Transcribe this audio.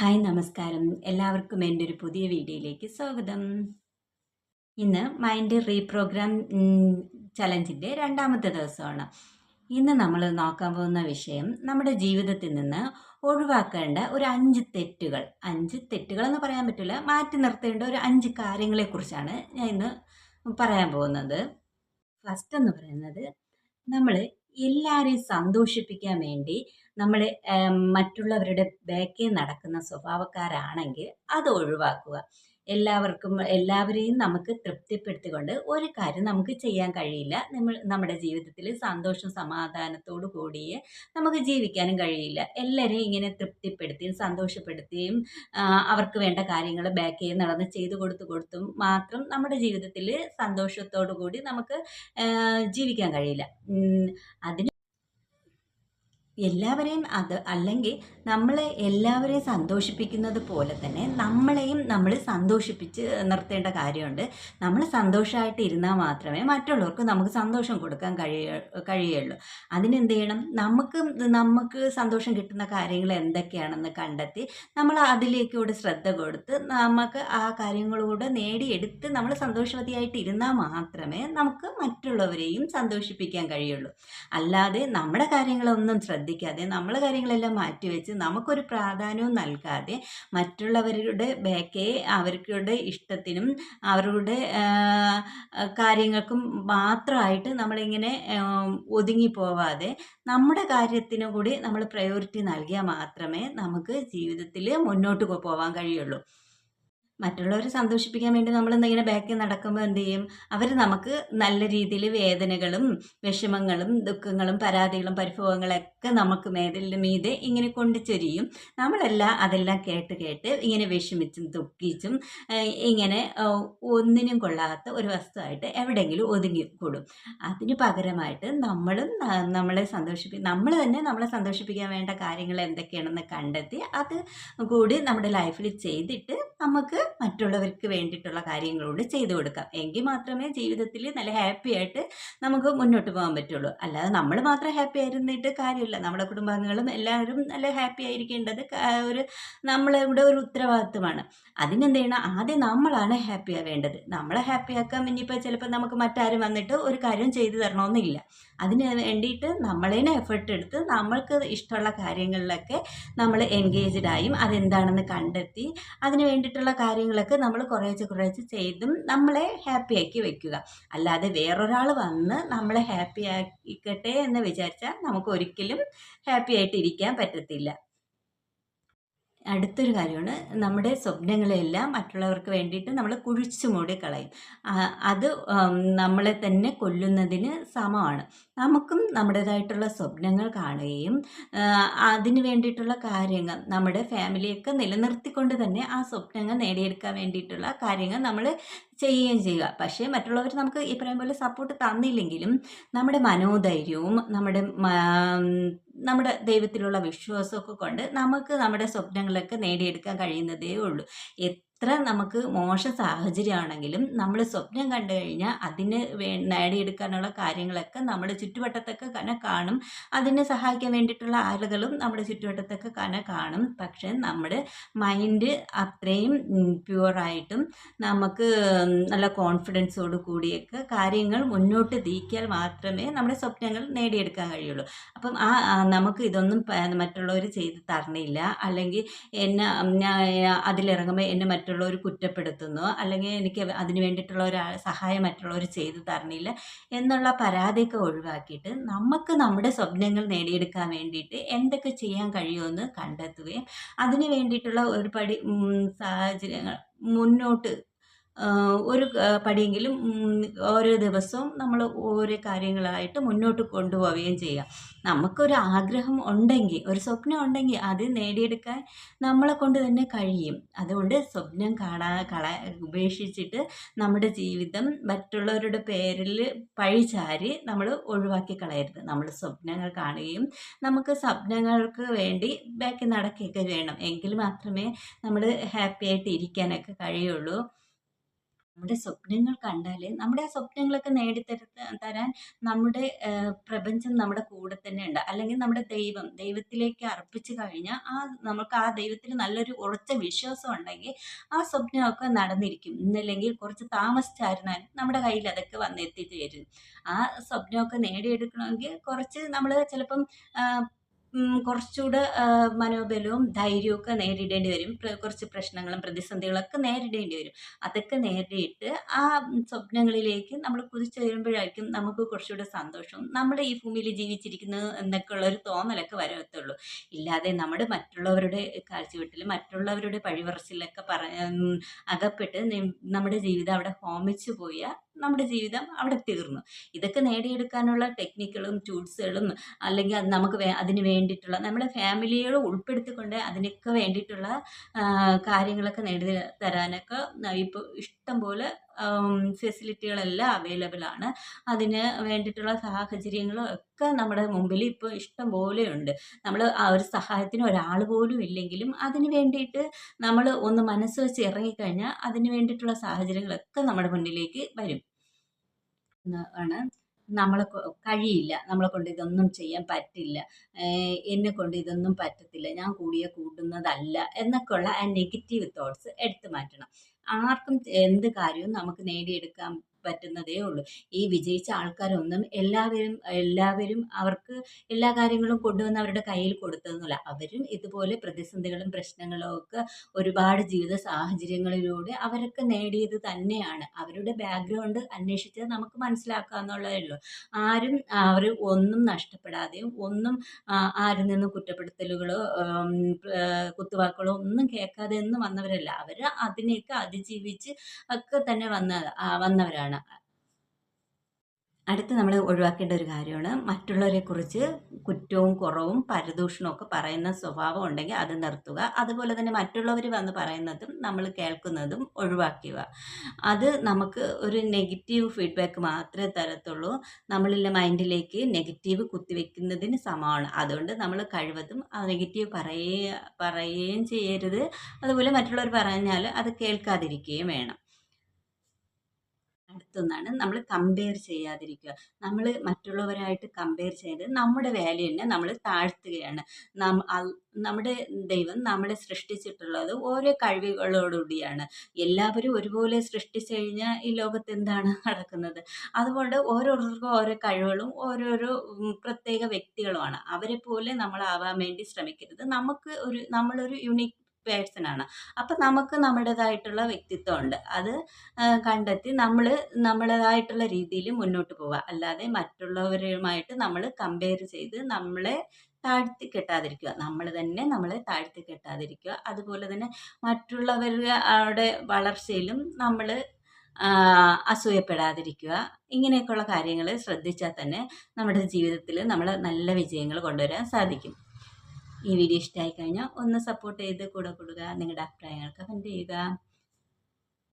Hi നമസ്കാരം. എല്ലാവർക്കും എൻ്റെ ഒരു പുതിയ വീഡിയോയിലേക്ക് സ്വാഗതം. ഇന്ന് മൈൻഡ് റീപ്രോഗ്രാം ചലഞ്ചിൻ്റെ രണ്ടാമത്തെ ദിവസമാണ്. ഇന്ന് നമ്മൾ നോക്കാൻ പോകുന്ന വിഷയം നമ്മുടെ ജീവിതത്തിൽ നിന്ന് ഒഴിവാക്കേണ്ട ഒരു 5 തെറ്റുകൾ. 5 തെറ്റുകളെന്ന് പറയാൻ പറ്റില്ല, മാറ്റി നിർത്തേണ്ട ഒരു 5 കാര്യങ്ങളെക്കുറിച്ചാണ് ഞാൻ ഇന്ന് പറയാൻ പോകുന്നത്. ഫസ്റ്റ് എന്ന് പറയുന്നത്, നമ്മൾ എല്ലാവരെയും സന്തോഷിപ്പിക്കാൻ വേണ്ടി നമ്മൾ മറ്റുള്ളവരുടെ ബാക്കിൽ നടക്കുന്ന സ്വഭാവക്കാരാണെങ്കിൽ അത് ഒഴിവാക്കുക. എല്ലാവരെയും നമുക്ക് തൃപ്തിപ്പെടുത്തിക്കൊണ്ട് ഒരു കാര്യം നമുക്ക് ചെയ്യാൻ കഴിയില്ല. നമ്മുടെ ജീവിതത്തിൽ സന്തോഷവും സമാധാനത്തോടു കൂടിയേ നമുക്ക് ജീവിക്കാനും കഴിയില്ല. എല്ലാവരെയും ഇങ്ങനെ തൃപ്തിപ്പെടുത്തിയും സന്തോഷപ്പെടുത്തിയും അവർക്ക് വേണ്ട കാര്യങ്ങൾ ബാക്കിൽ നടന്ന് ചെയ്തു കൊടുത്തും മാത്രം നമ്മുടെ ജീവിതത്തിൽ സന്തോഷത്തോടു കൂടി നമുക്ക് ജീവിക്കാൻ കഴിയില്ല. അതിന് എല്ലാവരെയും അല്ലെങ്കിൽ നമ്മളെ എല്ലാവരെയും സന്തോഷിപ്പിക്കുന്നത് പോലെ തന്നെ നമ്മളെയും നമ്മൾ സന്തോഷിപ്പിച്ച് നിർത്തേണ്ട കാര്യമുണ്ട്. നമ്മൾ സന്തോഷമായിട്ട് ഇരുന്നാൽ മാത്രമേ മറ്റുള്ളവർക്ക് നമുക്ക് സന്തോഷം കൊടുക്കാൻ കഴിയുള്ളൂ. അതിനെന്ത് ചെയ്യണം? നമുക്ക് സന്തോഷം കിട്ടുന്ന കാര്യങ്ങൾ എന്തൊക്കെയാണെന്ന് കണ്ടെത്തി നമ്മൾ അതിലേക്കൂടെ ശ്രദ്ധ കൊടുത്ത് നമുക്ക് ആ കാര്യങ്ങളൂടെ നേടിയെടുത്ത് നമ്മൾ സന്തോഷവതിയായിട്ട് ഇരുന്നാൽ മാത്രമേ നമുക്ക് മറ്റുള്ളവരെയും സന്തോഷിപ്പിക്കാൻ കഴിയുള്ളൂ. അല്ലാതെ നമ്മുടെ കാര്യങ്ങളൊന്നും ശ്രദ്ധിക്കാതെ നമ്മളെ കാര്യങ്ങളെല്ലാം മാറ്റിവെച്ച് നമുക്കൊരു പ്രാധാന്യവും നൽകാതെ മറ്റുള്ളവരുടെ അവരുടെ ഇഷ്ടത്തിനും അവരുടെ കാര്യങ്ങൾക്കും മാത്രമായിട്ട് നമ്മളിങ്ങനെ ഒതുങ്ങിപ്പോവാതെ നമ്മുടെ കാര്യത്തിനു കൂടി നമ്മൾ പ്രയോറിറ്റി നൽകിയാൽ മാത്രമേ നമുക്ക് ജീവിതത്തിൽ മുന്നോട്ട് പോകാൻ കഴിയുള്ളൂ. മറ്റുള്ളവരെ സന്തോഷിപ്പിക്കാൻ വേണ്ടി നമ്മളിങ്ങനെ ബാക്കിൽ നടക്കുമ്പോൾ എന്ത് ചെയ്യും? അവർ നമുക്ക് നല്ല രീതിയിൽ വേദനകളും വിഷമങ്ങളും ദുഃഖങ്ങളും പരാതികളും പരിഭവങ്ങളൊക്കെ നമുക്ക് മീതെ ഇങ്ങനെ കൊണ്ടുചൊരിയും. അതെല്ലാം കേട്ട് ഇങ്ങനെ വിഷമിച്ചും ദുഃഖിച്ചും ഇങ്ങനെ ഒന്നിനും കൊള്ളാത്ത ഒരു വസ്തുവായിട്ട് എവിടെയെങ്കിലും ഒതുങ്ങിക്കൂടും. അതിന് പകരമായിട്ട് നമ്മൾ തന്നെ നമ്മളെ സന്തോഷിപ്പിക്കാൻ വേണ്ട കാര്യങ്ങൾ എന്തൊക്കെയാണെന്ന് കണ്ടെത്തി അത് കൂടി നമ്മുടെ ലൈഫിൽ ചെയ്തിട്ട് നമുക്ക് മറ്റുള്ളവർക്ക് വേണ്ടിയിട്ടുള്ള കാര്യങ്ങളോട് ചെയ്തു കൊടുക്കാം. എങ്കിൽ മാത്രമേ ജീവിതത്തിൽ നല്ല ഹാപ്പി ആയിട്ട് നമുക്ക് മുന്നോട്ട് പോകാൻ പറ്റുള്ളൂ. അല്ലാതെ നമ്മൾ മാത്രം ഹാപ്പി ആയിരുന്നിട്ട് കാര്യമില്ല. നമ്മുടെ കുടുംബാംഗങ്ങളും എല്ലാവരും നല്ല ഹാപ്പി ആയിരിക്കേണ്ടത് നമ്മളുടെ ഒരു ഉത്തരവാദിത്വമാണ്. അതിനെന്ത് ചെയ്യണം? ആദ്യം നമ്മളാണ് ഹാപ്പി ആവേണ്ടത്. നമ്മളെ ഹാപ്പി ആക്കാൻ ഇനിയിപ്പോൾ ചിലപ്പോൾ നമുക്ക് മറ്റാരും വന്നിട്ട് ഒരു കാര്യം ചെയ്തു തരണമെന്നില്ല. അതിന് വേണ്ടിയിട്ട് നമ്മളേനെ എഫേർട്ട് എടുത്ത് നമ്മൾക്ക് ഇഷ്ടമുള്ള കാര്യങ്ങളിലൊക്കെ നമ്മൾ എൻഗേജ്ഡായും അതെന്താണെന്ന് കണ്ടെത്തി അതിന് വേണ്ടിയിട്ടുള്ള കാര്യങ്ങളൊക്കെ നമ്മൾ കുറേശ്ശെ ചെയ്തും നമ്മളെ ഹാപ്പിയാക്കി വെക്കുക. അല്ലാതെ വേറൊരാൾ വന്ന് നമ്മളെ ഹാപ്പി ആക്കിക്കട്ടെ എന്ന് വിചാരിച്ചാൽ നമുക്ക് ഒരിക്കലും ഹാപ്പി ആയിട്ട് ഇരിക്കാൻ പറ്റത്തില്ല. അടുത്തൊരു കാര്യമാണ്, നമ്മുടെ സ്വപ്നങ്ങളെല്ലാം മറ്റുള്ളവർക്ക് വേണ്ടിയിട്ട് നമ്മൾ കുഴിച്ചു മൂടി കളയും. അത് നമ്മളെ തന്നെ കൊല്ലുന്നതിന് സമമാണ്. നമുക്കും നമ്മുടേതായിട്ടുള്ള സ്വപ്നങ്ങൾ കാണുകയും അതിന് വേണ്ടിയിട്ടുള്ള കാര്യങ്ങൾ നമ്മുടെ ഫാമിലിയൊക്കെ നിലനിർത്തിക്കൊണ്ട് തന്നെ ആ സ്വപ്നങ്ങൾ നേടിയെടുക്കാൻ വേണ്ടിയിട്ടുള്ള കാര്യങ്ങൾ നമ്മൾ ചെയ്യുകയും ചെയ്യുക. പക്ഷേ മറ്റുള്ളവർ നമുക്ക് ഈ പറയും പോലെ സപ്പോർട്ട് തന്നില്ലെങ്കിലും നമ്മുടെ മനോധൈര്യവും നമ്മുടെ ദൈവത്തിലുള്ള വിശ്വാസമൊക്കെ കൊണ്ട് നമുക്ക് നമ്മുടെ സ്വപ്നങ്ങളൊക്കെ നേടിയെടുക്കാൻ കഴിയുന്നതേ ഉള്ളൂ. എത്ര നമുക്ക് മോശം സാഹചര്യമാണെങ്കിലും നമ്മൾ സ്വപ്നം കണ്ടു കഴിഞ്ഞാൽ അതിന് നേടിയെടുക്കാനുള്ള കാര്യങ്ങളൊക്കെ നമ്മുടെ ചുറ്റുവട്ടത്തൊക്കെ കാണും. അതിനെ സഹായിക്കാൻ വേണ്ടിയിട്ടുള്ള ആളുകളും നമ്മുടെ ചുറ്റുവട്ടത്തൊക്കെ കാണും. പക്ഷേ നമ്മുടെ മൈൻഡ് അത്രയും പ്യുവറായിട്ടും നമുക്ക് നല്ല കോൺഫിഡൻസോട് കൂടിയൊക്കെ കാര്യങ്ങൾ മുന്നോട്ട് നീക്കിയാൽ മാത്രമേ നമ്മുടെ സ്വപ്നങ്ങൾ നേടിയെടുക്കാൻ കഴിയുള്ളൂ. അപ്പം നമുക്ക് ഇതൊന്നും മറ്റുള്ളവർ ചെയ്ത് തരണില്ല, അല്ലെങ്കിൽ അതിലിറങ്ങുമ്പോൾ എന്നെ മറ്റുള്ളവർ കുറ്റപ്പെടുത്തുന്നു, അല്ലെങ്കിൽ എനിക്ക് അതിന് വേണ്ടിയിട്ടുള്ള ഒരു സഹായം മറ്റുള്ളവർ ചെയ്തു തരണില്ല എന്നുള്ള പരാതിയൊക്കെ ഒഴിവാക്കിയിട്ട് നമുക്ക് നമ്മുടെ സ്വപ്നങ്ങൾ നേടിയെടുക്കാൻ വേണ്ടിയിട്ട് എന്തൊക്കെ ചെയ്യാൻ കഴിയുമെന്ന് കണ്ടെത്തുകയും അതിന് വേണ്ടിയിട്ടുള്ള ഒരു പടി സാഹചര്യങ്ങൾ മുന്നോട്ട് ഒരു പടിയെങ്കിലും ഓരോ ദിവസവും നമ്മൾ ഓരോ കാര്യങ്ങളായിട്ട് മുന്നോട്ട് കൊണ്ടുപോവുകയും ചെയ്യുക. നമുക്കൊരു ആഗ്രഹം ഉണ്ടെങ്കിൽ, ഒരു സ്വപ്നം ഉണ്ടെങ്കിൽ അത് നേടിയെടുക്കാൻ നമ്മളെ കൊണ്ട് തന്നെ കഴിയും. അതുകൊണ്ട് സ്വപ്നം ഉപേക്ഷിച്ചിട്ട് നമ്മുടെ ജീവിതം മറ്റുള്ളവരുടെ പേരിൽ പഴിചാരി നമ്മൾ ഒഴിവാക്കി കളയരുത്. നമ്മൾ സ്വപ്നങ്ങൾ കാണുകയും നമുക്ക് സ്വപ്നങ്ങൾക്ക് വേണ്ടി ബാക്കി നടക്കുകയൊക്കെ വേണം. എങ്കിൽ മാത്രമേ നമ്മൾ ഹാപ്പി ആയിട്ട് ഇരിക്കാനൊക്കെ കഴിയുള്ളൂ. നമ്മുടെ സ്വപ്നങ്ങൾ കണ്ടാൽ നമ്മുടെ ആ സ്വപ്നങ്ങളൊക്കെ തരാൻ നമ്മുടെ പ്രപഞ്ചം നമ്മുടെ കൂടെ തന്നെ ഉണ്ട്. അല്ലെങ്കിൽ നമ്മുടെ ദൈവത്തിലേക്ക് അർപ്പിച്ച് കഴിഞ്ഞാൽ നമുക്ക് ആ ദൈവത്തിൽ നല്ലൊരു ഉറച്ച വിശ്വാസം ഉണ്ടെങ്കിൽ ആ സ്വപ്നമൊക്കെ നടന്നിരിക്കും. ഇന്നല്ലെങ്കിൽ കുറച്ച് താമസിച്ചായിരുന്നാലും നമ്മുടെ കയ്യിൽ അതൊക്കെ വന്നെത്തിച്ചേരും. ആ സ്വപ്നമൊക്കെ നേടിയെടുക്കണമെങ്കിൽ കുറച്ച് നമ്മൾ ചിലപ്പം കുറച്ചുകൂടെ മനോബലവും ധൈര്യമൊക്കെ നേരിടേണ്ടി വരും. കുറച്ച് പ്രശ്നങ്ങളും പ്രതിസന്ധികളൊക്കെ നേരിടേണ്ടി വരും. അതൊക്കെ നേരിട്ട് ആ സ്വപ്നങ്ങളിലേക്ക് നമ്മൾ കുതിച്ചുയരുമ്പോഴായിരിക്കും നമുക്ക് കുറച്ചുകൂടെ സന്തോഷവും നമ്മൾ ഈ ഭൂമിയിൽ ജീവിച്ചിരിക്കുന്നത് എന്നൊക്കെ ഉള്ളൊരു തോന്നലൊക്കെ വരത്തുള്ളൂ. ഇല്ലാതെ മറ്റുള്ളവരുടെ കാഴ്ചവെട്ടിൽ മറ്റുള്ളവരുടെ പഴിപറച്ചിലൊക്കെ അകപ്പെട്ട് നമ്മുടെ ജീവിതം അവിടെ ഹോമിച്ചു പോയാൽ നമ്മുടെ ജീവിതം അവിടെ തീർന്നു. ഇതൊക്കെ നേടിയെടുക്കാനുള്ള ടെക്നിക്കുകളും ടൂൾസുകളും അല്ലെങ്കിൽ അത് നമുക്ക് അതിന് വേണ്ടിയിട്ടുള്ള നമ്മുടെ ഫാമിലിയെ ഉൾപ്പെടുത്തിക്കൊണ്ട് അതിനൊക്കെ വേണ്ടിയിട്ടുള്ള കാര്യങ്ങളൊക്കെ നേടി തരാനൊക്കെ ഇപ്പോൾ ഇഷ്ടം പോലെ ഫെസിലിറ്റികളെല്ലാം അവൈലബിൾ ആണ്. അതിന് വേണ്ടിയിട്ടുള്ള സാഹചര്യങ്ങളും ഒക്കെ നമ്മുടെ മുമ്പിൽ ഇപ്പോൾ ഇഷ്ടം പോലെയുണ്ട്. നമ്മൾ ആ ഒരു സഹായത്തിന് ഒരാൾ പോലും ഇല്ലെങ്കിലും അതിന് വേണ്ടിയിട്ട് നമ്മൾ ഒന്ന് മനസ്സ് വെച്ച് ഇറങ്ങിക്കഴിഞ്ഞാൽ അതിന് വേണ്ടിയിട്ടുള്ള സാഹചര്യങ്ങളൊക്കെ നമ്മുടെ മുന്നിലേക്ക് വരും. ആണ് കഴിയില്ല, നമ്മളെക്കൊണ്ട് ഇതൊന്നും ചെയ്യാൻ പറ്റില്ല, എന്നെക്കൊണ്ട് ഇതൊന്നും പറ്റത്തില്ല, ഞാൻ കൂട്ടുന്നതല്ല എന്നൊക്കെയുള്ള ആ നെഗറ്റീവ് തോട്ട്സ് എടുത്തു മാറ്റണം. ആർക്കും എന്ത് കാര്യവും നമുക്ക് നേടിയെടുക്കാൻ പറ്റുന്നതേ ഉള്ളൂ. ഈ വിജയിച്ച ആൾക്കാരൊന്നും എല്ലാവരും അവർക്ക് എല്ലാ കാര്യങ്ങളും കൊണ്ടുവന്ന് അവരുടെ കയ്യിൽ കൊടുത്തതൊന്നുമല്ല. അവരും ഇതുപോലെ പ്രതിസന്ധികളും പ്രശ്നങ്ങളും ഒക്കെ ഒരുപാട് ജീവിത സാഹചര്യങ്ങളിലൂടെ അവരൊക്കെ നേടിയത് തന്നെയാണ്. അവരുടെ ബാക്ക്ഗ്രൗണ്ട് അന്വേഷിച്ചാൽ നമുക്ക് മനസ്സിലാക്കാവുന്നതേ ഉള്ളൂ. ആരും ഒന്നും നഷ്ടപ്പെടാതെയും ഒന്നും ആരിൽ നിന്നും കുറ്റപ്പെടുത്തലുകളോ കുത്തുവാക്കുകളോ ഒന്നും കേൾക്കാതെ ഒന്നും വന്നവരല്ല. അവർ അതിനെയൊക്കെ അതിജീവിച്ച് ഒക്കെ തന്നെ വന്നവരാണ്. അടുത്ത് നമ്മൾ ഒഴിവാക്കേണ്ട ഒരു കാര്യമാണ് മറ്റുള്ളവരെക്കുറിച്ച് കുറ്റവും കുറവും പരദൂഷണവും ഒക്കെ പറയുന്ന സ്വഭാവം ഉണ്ടെങ്കിൽ അത് നിർത്തുക. അതുപോലെ തന്നെ മറ്റുള്ളവർ വന്ന് പറയുന്നതും നമ്മൾ കേൾക്കുന്നതും ഒഴിവാക്കുക. അത് നമുക്ക് ഒരു നെഗറ്റീവ് ഫീഡ്ബാക്ക് മാത്രമേ തരത്തുള്ളൂ. നമ്മളുടെ മൈൻഡിലേക്ക് നെഗറ്റീവ് കുത്തിവെക്കുന്നതിന് സമമാണ്. അതുകൊണ്ട് നമ്മൾ കഴിവതും ആ നെഗറ്റീവ് പറയുകയും ചെയ്യരുത്. അതുപോലെ മറ്റുള്ളവർ പറഞ്ഞാൽ അത് കേൾക്കാതിരിക്കുകയും വേണം. അടുത്തൊന്നാണ് നമ്മൾ കമ്പയർ ചെയ്യാതിരിക്കുക. നമ്മൾ മറ്റുള്ളവരായിട്ട് കമ്പയർ ചെയ്ത് നമ്മുടെ വാല്യൂവിനെ നമ്മൾ താഴ്ത്തുകയാണ്. നമ്മുടെ ദൈവം നമ്മളെ സൃഷ്ടിച്ചിട്ടുള്ളത് ഓരോ കഴിവുകളോടുകൂടിയാണ്. എല്ലാവരും ഒരുപോലെ സൃഷ്ടിച്ചു കഴിഞ്ഞാൽ ഈ ലോകത്ത് എന്താണ് നടക്കുന്നത്? അതുകൊണ്ട് ഓരോരുത്തർക്കും ഓരോ കഴിവുകളും ഓരോരോ പ്രത്യേക വ്യക്തികളുമാണ്. അവരെപ്പോലെ നമ്മളാവാൻ വേണ്ടി ശ്രമിക്കരുത്. നമ്മളൊരു യുണീക്ക് പേഴ്സണാണ്. അപ്പം നമുക്ക് നമ്മുടേതായിട്ടുള്ള വ്യക്തിത്വമുണ്ട്. അത് കണ്ടെത്തി നമ്മളേതായിട്ടുള്ള രീതിയിൽ മുന്നോട്ട് പോവുക. അല്ലാതെ മറ്റുള്ളവരുമായിട്ട് നമ്മൾ കമ്പയർ ചെയ്ത് നമ്മളെ താഴ്ത്തിക്കെട്ടാതിരിക്കുക. നമ്മൾ തന്നെ നമ്മളെ താഴ്ത്തിക്കെട്ടാതിരിക്കുക. അതുപോലെ തന്നെ മറ്റുള്ളവരുടെ വളർച്ചയിലും നമ്മൾ അസൂയപ്പെടാതിരിക്കുക. ഇങ്ങനെയൊക്കെയുള്ള കാര്യങ്ങൾ ശ്രദ്ധിച്ചാൽ തന്നെ നമ്മുടെ ജീവിതത്തിൽ നമ്മൾ നല്ല വിജയങ്ങൾ കൊണ്ടുവരാൻ സാധിക്കും. ഈ വീഡിയോ ഇഷ്ടമായി കഴിഞ്ഞാൽ ഒന്ന് സപ്പോർട്ട് ചെയ്ത് കൂടെ കൊടുക്കുക. നിങ്ങളുടെ അഭിപ്രായങ്ങൾ കമൻറ്റ് ചെയ്യുക.